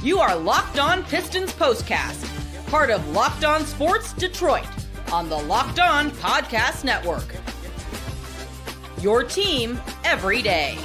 You are Locked On Pistons Postcast, part of Locked On Sports Detroit on the Locked On Podcast Network. Your team every day.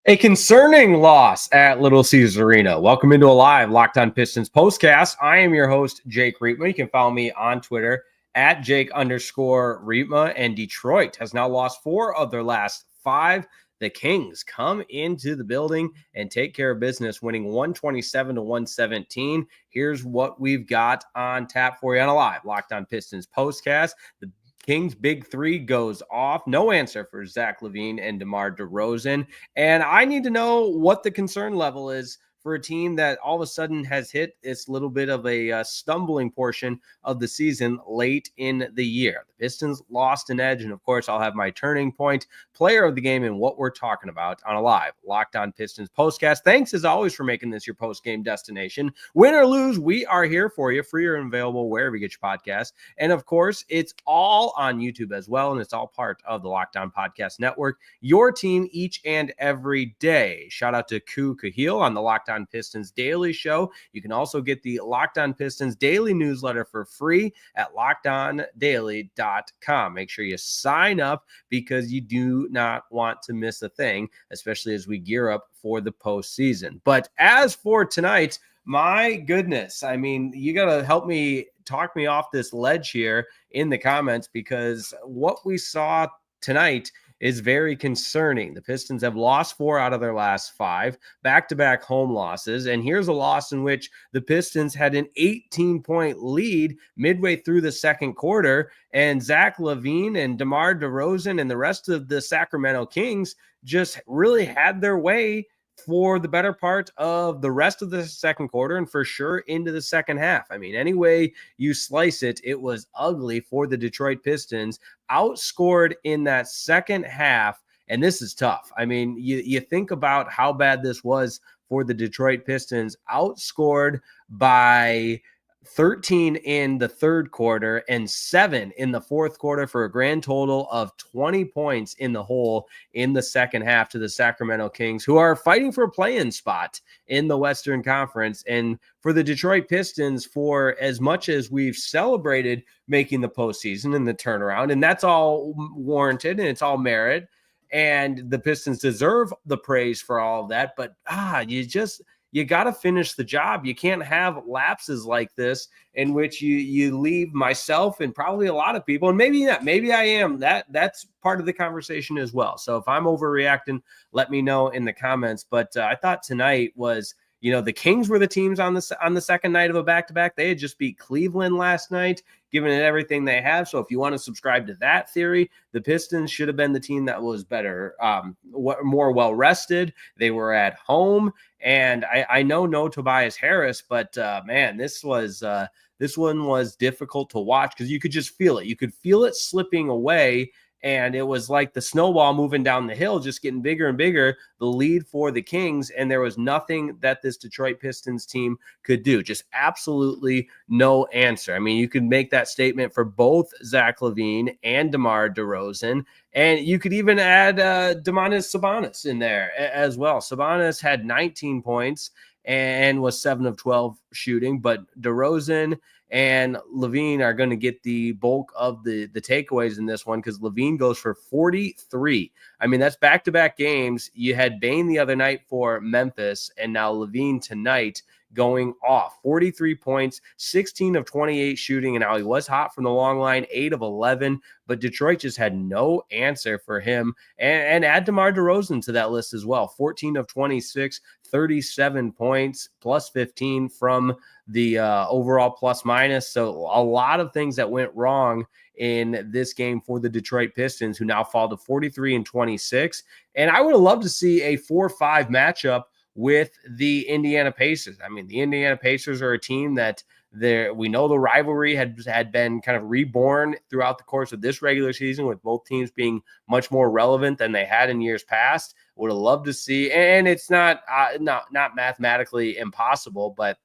A concerning loss at Little Caesars Arena. Welcome into a live Locked On Pistons Postcast. I am your host, Jake Riepma. You can follow me on Twitter at Jake_Riepma. And Detroit has now lost 4 of their last 5. The Kings come into the building and take care of business, winning 127-117. Here's what we've got on tap for you on a live Locked On Pistons Postcast. The Kings' big 3 goes off. No answer for Zach LaVine and DeRozen. And I need to know what the concern level is for a team that all of a sudden has hit this little bit of a stumbling portion of the season late in the year. The Pistons lost an edge, and of course, I'll have my turning point, player of the game, and what we're talking about on a live Locked On Pistons Postcast. Thanks, as always, for making this your post-game destination. Win or lose, we are here for you, free and available wherever you get your podcasts. And of course, it's all on YouTube as well, and it's all part of the Locked On Podcast Network, your team each and every day. Shout out to Ku Kahil on the Locked On Pistons Daily Show. You can also get the Locked On Pistons Daily newsletter for free at lockedondaily.com. Make sure you sign up because you do not want to miss a thing, especially as we gear up for the postseason. But as for tonight, my goodness, I mean, you got to help me talk me off this ledge here in the comments, because what we saw tonight is very concerning. The Pistons have lost 4 out of their last 5, back-to-back home losses. And here's a loss in which the Pistons had an 18-point lead midway through the second quarter. And Zach LaVine and DeMar DeRozen and the rest of the Sacramento Kings just really had their way for the better part of the rest of the second quarter and for sure into the second half. I mean, any way you slice it, it was ugly for the Detroit Pistons, outscored in that second half. And this is tough. I mean, you think about how bad this was for the Detroit Pistons, outscored by 13 in the third quarter and 7 in the fourth quarter for a grand total of 20 points in the hole in the second half to the Sacramento Kings, who are fighting for a play-in spot in the Western Conference. And for the Detroit Pistons, for as much as we've celebrated making the postseason and the turnaround, and that's all warranted and it's all merit, and the Pistons deserve the praise for all of that, but you got to finish the job. You can't have lapses like this in which you leave myself and probably a lot of people, and maybe not, maybe I am, that's part of the conversation as well. So if I'm overreacting, let me know in the comments. But I thought tonight was, the Kings were the teams on the second night of a back-to-back. They had just beat Cleveland last night, giving it everything they have. So if you want to subscribe to that theory, the Pistons should have been the team that was better, more well-rested. They were at home. And I know no Tobias Harris, but man, this one was difficult to watch because you could just feel it. You could feel it slipping away. And it was like the snowball moving down the hill, just getting bigger and bigger, the lead for the Kings. And there was nothing that this Detroit Pistons team could do. Just absolutely no answer. I mean, you could make that statement for both Zach LaVine and DeMar DeRozen. And you could even add Domantas Sabonis in there as well. Sabonis had 19 points and was 7 of 12 shooting, but DeRozen and LaVine are going to get the bulk of the takeaways in this one, because LaVine goes for 43. I mean, that's back-to-back games. You had Bane the other night for Memphis, and now LaVine tonight going off. 43 points, 16 of 28 shooting, and now he was hot from the long line, 8 of 11, but Detroit just had no answer for him. And add DeMar DeRozan to that list as well. 14 of 26, 37 points, plus 15 from the overall plus minus. So a lot of things that went wrong in this game for the Detroit Pistons, who now fall to 43 and 26. And I would have loved to see a 4-5 matchup with the Indiana Pacers. I mean, the Indiana Pacers are a team that we know the rivalry had been kind of reborn throughout the course of this regular season, with both teams being much more relevant than they had in years past. Would have loved to see, and it's not mathematically impossible, but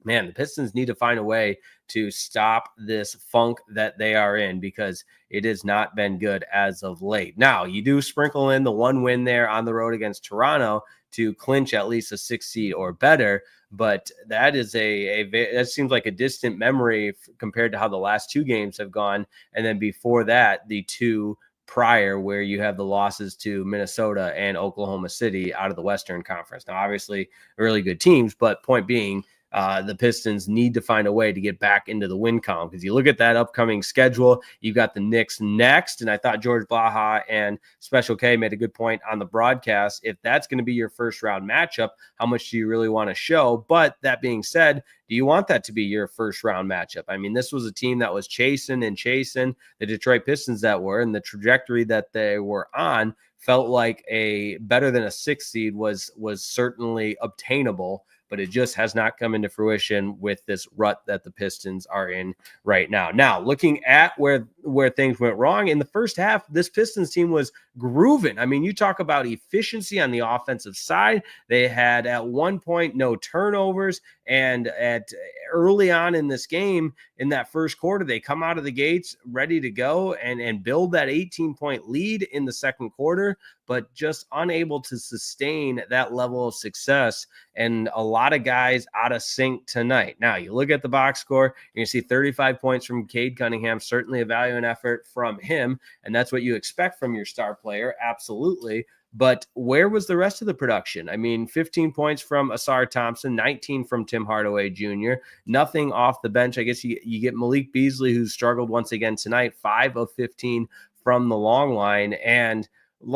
man, the Pistons need to find a way to stop this funk that they are in, because it has not been good as of late. Now, you do sprinkle in the one win there on the road against Toronto to clinch at least a 6 seed or better, but that is that seems like a distant memory compared to how the last two games have gone. And then before that, the two prior, where you have the losses to Minnesota and Oklahoma City out of the Western Conference. Now, obviously, really good teams, but point being, the Pistons need to find a way to get back into the win column, because you look at that upcoming schedule, you've got the Knicks next, and I thought George Blaha and Special K made a good point on the broadcast. If that's going to be your first round matchup, how much do you really want to show? But that being said, do you want that to be your first round matchup? I mean, this was a team that was chasing the Detroit Pistons and the trajectory that they were on felt like a better than a 6 seed was certainly obtainable, but it just has not come into fruition with this rut that the Pistons are in right now. Now, looking at where things went wrong in the first half, this Pistons team was grooving. I mean, you talk about efficiency on the offensive side. They had at one point no turnovers, and at early on in this game, in that first quarter, they come out of the gates ready to go and build that 18-point lead in the second quarter, but just unable to sustain that level of success. And a lot of guys out of sync tonight. Now, you look at the box score, and you see 35 points from Cade Cunningham, certainly a value and effort from him, and that's what you expect from your star player, absolutely. But where was the rest of the production? I mean, 15 points from Ausar Thompson, 19 from Tim Hardaway Jr., nothing off the bench. I guess you get Malik Beasley, who struggled once again tonight, 5 of 15 from the long line. And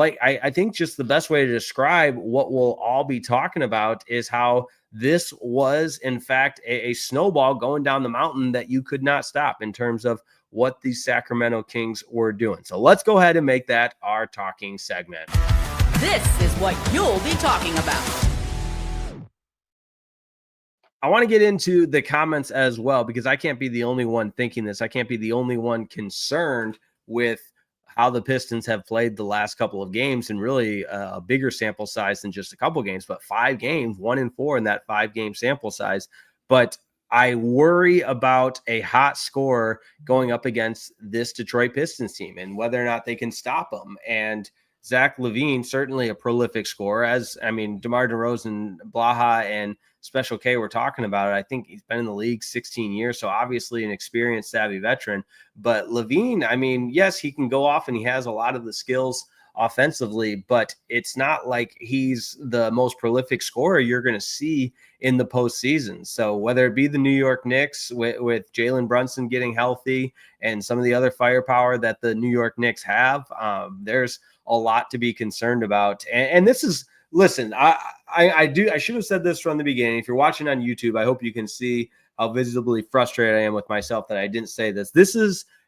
I think just the best way to describe what we'll all be talking about is how this was, in fact, a snowball going down the mountain that you could not stop in terms of what the Sacramento Kings were doing. So let's go ahead and make that our talking segment. This is what you'll be talking about. I want to get into the comments as well, because I can't be the only one thinking this. I can't be the only one concerned with how the Pistons have played the last couple of games, and really a bigger sample size than just a couple games, but 5 games, 1-4 in that 5-game sample size. But I worry about a hot scorer going up against this Detroit Pistons team and whether or not they can stop them. And Zach LaVine, certainly a prolific scorer, DeMar DeRozen, Blaha, and Special K were talking about it. I think he's been in the league 16 years, so obviously an experienced, savvy veteran. But LaVine, yes, he can go off and he has a lot of the skills offensively, but it's not like he's the most prolific scorer you're going to see in the postseason. So whether it be the New York Knicks with Jalen Brunson getting healthy and some of the other firepower that the New York Knicks have, there's a lot to be concerned about. And this is, listen, I should have said this from the beginning. If you're watching on YouTube, I hope you can see how visibly frustrated I am with myself that I didn't say this.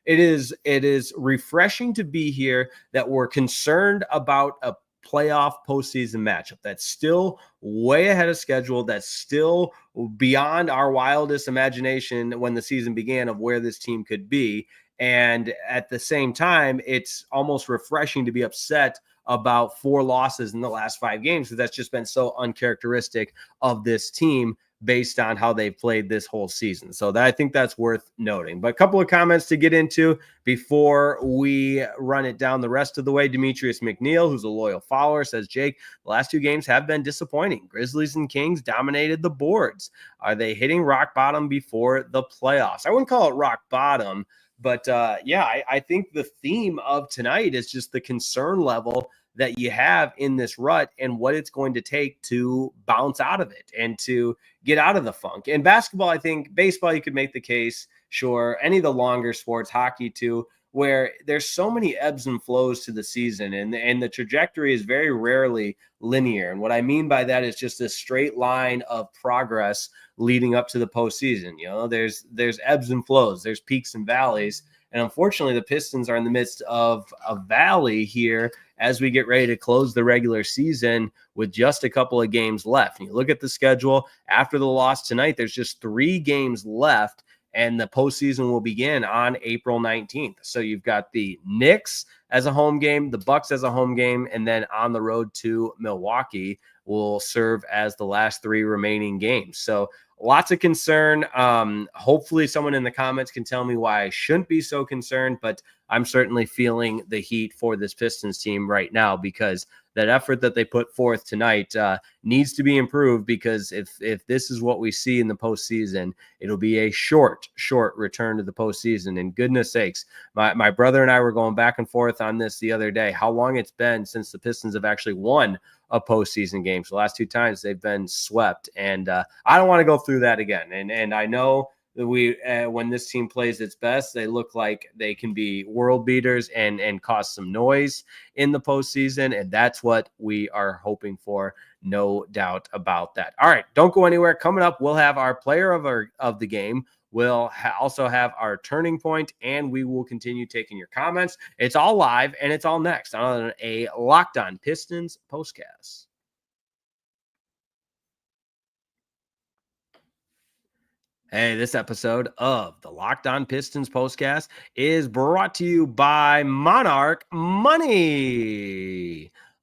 It is refreshing to be here that we're concerned about a playoff postseason matchup that's still way ahead of schedule, that's still beyond our wildest imagination when the season began of where this team could be. And at the same time, it's almost refreshing to be upset about 4 losses in the last 5 games, because that's just been so uncharacteristic of this team based on how they've played this whole season. So I think that's worth noting. But a couple of comments to get into before we run it down the rest of the way. Demetrius McNeil, who's a loyal follower, says, Jake, the last 2 games have been disappointing. Grizzlies and Kings dominated the boards. Are they hitting rock bottom before the playoffs? I wouldn't call it rock bottom, but I think the theme of tonight is just the concern level that you have in this rut and what it's going to take to bounce out of it and to get out of the funk. And basketball, I think, baseball, you could make the case, sure, any of the longer sports, hockey too, where there's so many ebbs and flows to the season, and the trajectory is very rarely linear. And what I mean by that is just a straight line of progress leading up to the postseason. You know, there's ebbs and flows, there's peaks and valleys. And unfortunately, the Pistons are in the midst of a valley here as we get ready to close the regular season with just a couple of games left. And you look at the schedule after the loss tonight, there's just 3 games left, and the postseason will begin on April 19th. So you've got the Knicks as a home game, the Bucks as a home game, and then on the road to Milwaukee will serve as the last 3 remaining games. So lots of concern. Hopefully someone in the comments can tell me why I shouldn't be so concerned, but I'm certainly feeling the heat for this Pistons team right now, because that effort that they put forth tonight needs to be improved, because if this is what we see in the postseason, it'll be a short return to the postseason. And goodness sakes, my brother and I were going back and forth on this the other day, how long it's been since the Pistons have actually won a postseason game. So the last 2 times they've been swept, and I don't want to go through that again. And I know that when this team plays its best, they look like they can be world beaters and cause some noise in the postseason, and that's what we are hoping for. No doubt about that. All right, don't go anywhere. Coming up, we'll have our player of the game. We'll also have our turning point, and we will continue taking your comments. It's all live, and it's all next on a Locked On Pistons postcast. Hey, this episode of the Locked On Pistons postcast is brought to you by Monarch Money.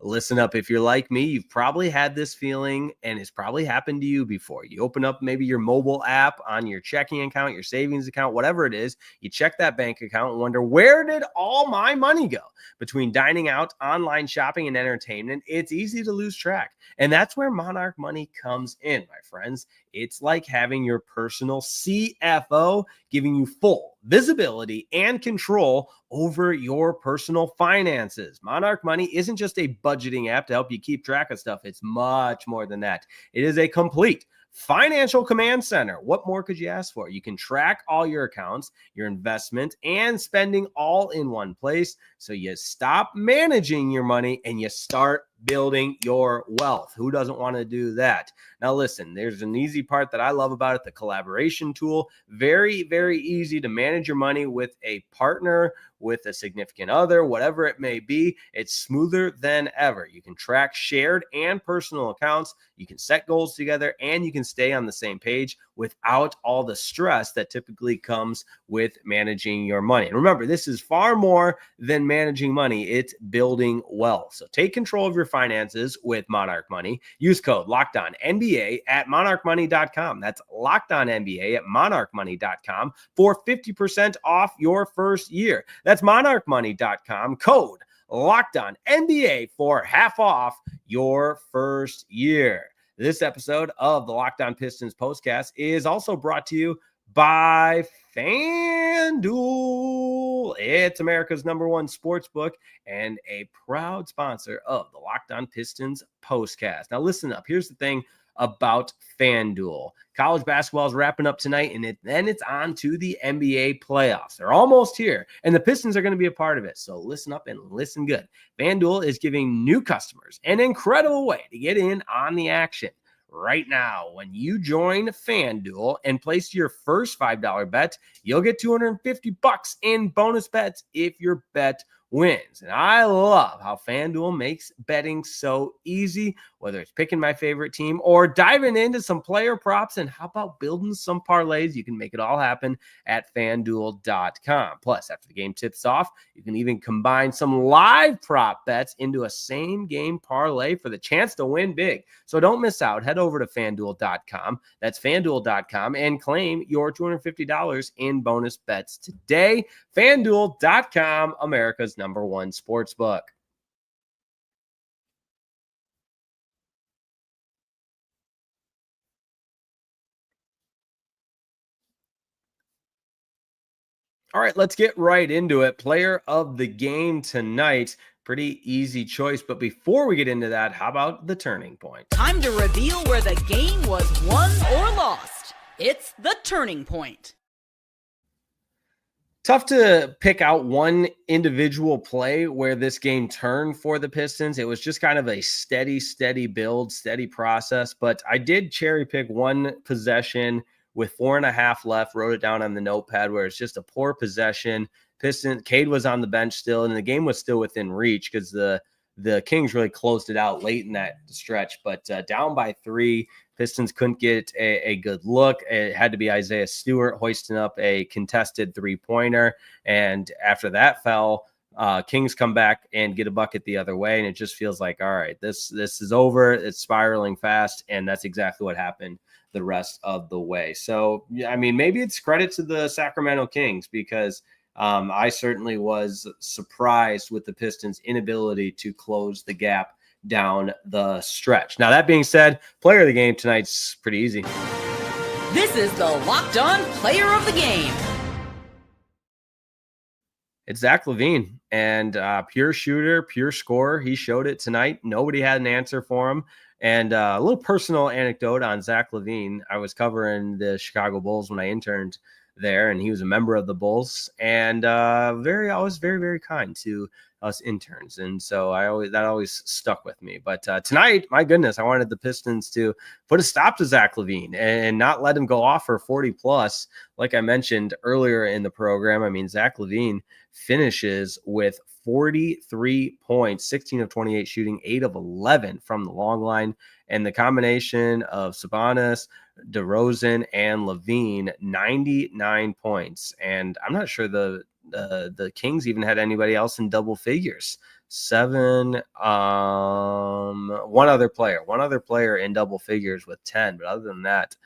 Listen up, if you're like me, you've probably had this feeling, and it's probably happened to you before. You open up maybe your mobile app on your checking account, your savings account, whatever it is. You check that bank account and wonder, where did all my money go? Between dining out, online shopping, and entertainment, it's easy to lose track. And that's where Monarch Money comes in, my friends. It's like having your personal CFO giving you full visibility and control over your personal finances. Monarch Money isn't just a budgeting app to help you keep track of stuff. It's much more than that. It is a complete financial command center. What more could you ask for? You can track all your accounts, your investment, and spending all in one place. So you stop managing your money and you start building your wealth. Who doesn't want to do that? Now, listen, there's an easy part that I love about it, the collaboration tool. Very, very easy to manage your money with a partner, with a significant other, whatever it may be. It's smoother than ever. You can track shared and personal accounts. You can set goals together, and you can stay on the same page without all the stress that typically comes with managing your money. And remember, this is far more than managing money. It's building wealth. So take control of your finances with Monarch Money. Use code LOCKEDONNBA at monarchmoney.com. That's LOCKEDONNBA at monarchmoney.com for 50% off your first year. That's monarchmoney.com. Code LOCKEDONNBA for half off your first year. This episode of the Locked On Pistons postcast is also brought to you by FanDuel. It's America's #1 sports book and a proud sponsor of the Locked On Pistons postcast. Now listen up. Here's the thing about FanDuel. College basketball is wrapping up tonight, and then it's on to the NBA playoffs. They're almost here, and the Pistons are going to be a part of it. So listen up and listen good. FanDuel is giving new customers an incredible way to get in on the action. Right now, when you join FanDuel and place your first $5 bet, you'll get $250 in bonus bets if your bet wins. And I love how FanDuel makes betting so easy, whether it's picking my favorite team or diving into some player props. And how about building some parlays? You can make it all happen at FanDuel.com. Plus, after the game tips off, you can even combine some live prop bets into a same game parlay for the chance to win big. So don't miss out. Head over to FanDuel.com. That's FanDuel.com and claim your $250 in bonus bets today. FanDuel.com, America's #1 sportsbook. All right, let's get right into it. Player of the game tonight. Pretty easy choice. But before we get into that, how about the turning point? Time to reveal where the game was won or lost. It's the turning point. Tough to pick out one individual play where this game turned for the Pistons. It was just kind of a steady build, steady process. But I did cherry pick one possession with 4.5 left, wrote it down on the notepad, where it's just a poor possession. Cade was on the bench still, and the game was still within reach because the Kings really closed it out late in that stretch. But down by 3, Pistons couldn't get a good look. It had to be Isaiah Stewart hoisting up a contested 3-pointer. And after that fell, Kings come back and get a bucket the other way, and it just feels like, all right, this is over. It's spiraling fast, and that's exactly what happened the rest of the way. So, I mean, maybe it's credit to the Sacramento Kings, because I certainly was surprised with the Pistons' inability to close the gap down the stretch. Now, that being said, player of the game tonight's pretty easy. This is the Locked On Player of the Game. It's Zach LaVine, and pure shooter, pure scorer. He showed it tonight. Nobody had an answer for him. And a little personal anecdote on Zach LaVine. I was covering the Chicago Bulls when I interned there, and he was a member of the Bulls, and always very, very kind to us interns. And so that always stuck with me. But tonight, my goodness, I wanted the Pistons to put a stop to Zach LaVine and not let him go off for 40 plus. Like I mentioned earlier in the program, I mean, Zach LaVine finishes with 43 points, 16 of 28 shooting, 8 of 11 from the long line. And the combination of Sabonis, DeRozen, and LaVine, 99 points. And I'm not sure the Kings even had anybody else in double figures. One other player in double figures with 10. But other than that,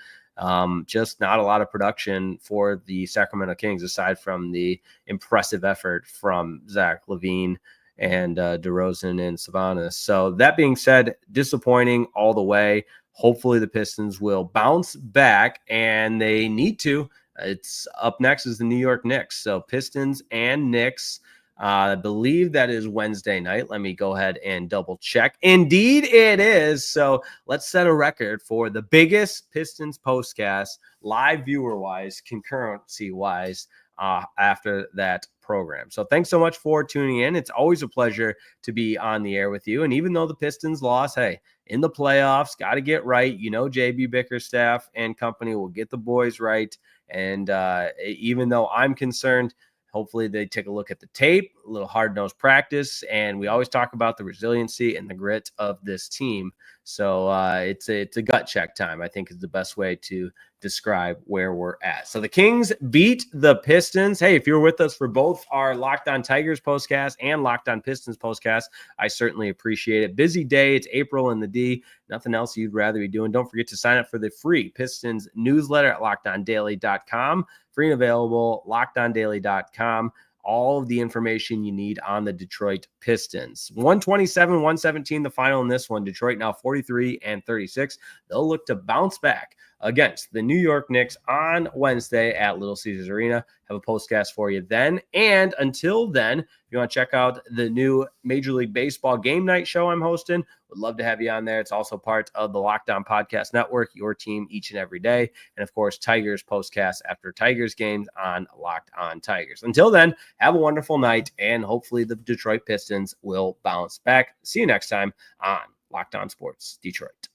just not a lot of production for the Sacramento Kings, aside from the impressive effort from Zach LaVine and DeRozen and Sabonis. So that being said, disappointing all the way. Hopefully the Pistons will bounce back, and they need to. It's up next is the New York Knicks. So Pistons and Knicks, I believe that is Wednesday night. Let me go ahead and double check. Indeed it is. So let's set a record for the biggest Pistons postcast, live viewer-wise, concurrency-wise, after that program. So thanks so much for tuning in. It's always a pleasure to be on the air with you. And even though the Pistons lost, hey, in the playoffs, got to get right. You know, JB Bickerstaff and company will get the boys right. And even though I'm concerned, hopefully they take a look at the tape, a little hard-nosed practice, and we always talk about the resiliency and the grit of this team. So it's a gut check time, I think, is the best way to describe where we're at. So the Kings beat the Pistons. Hey, if you're with us for both our Locked On Tigers postcast and Locked On Pistons postcast, I certainly appreciate it. Busy day. It's April in the D. Nothing else you'd rather be doing. Don't forget to sign up for the free Pistons newsletter at LockedOnDaily.com. Free and available, LockedOnDaily.com. All of the information you need on the Detroit Pistons. 127-117 the final in this one. Detroit now 43-36. They'll look to bounce back against the New York Knicks on Wednesday at Little Caesars Arena. Have a postcast for you then. And until then, if you want to check out the new Major League Baseball game night show I'm hosting, would love to have you on there. It's also part of the Locked On Podcast Network, your team each and every day. And of course, Tigers postcast after Tigers games on Locked On Tigers. Until then, have a wonderful night, and hopefully the Detroit Pistons will bounce back. See you next time on Locked On Sports Detroit.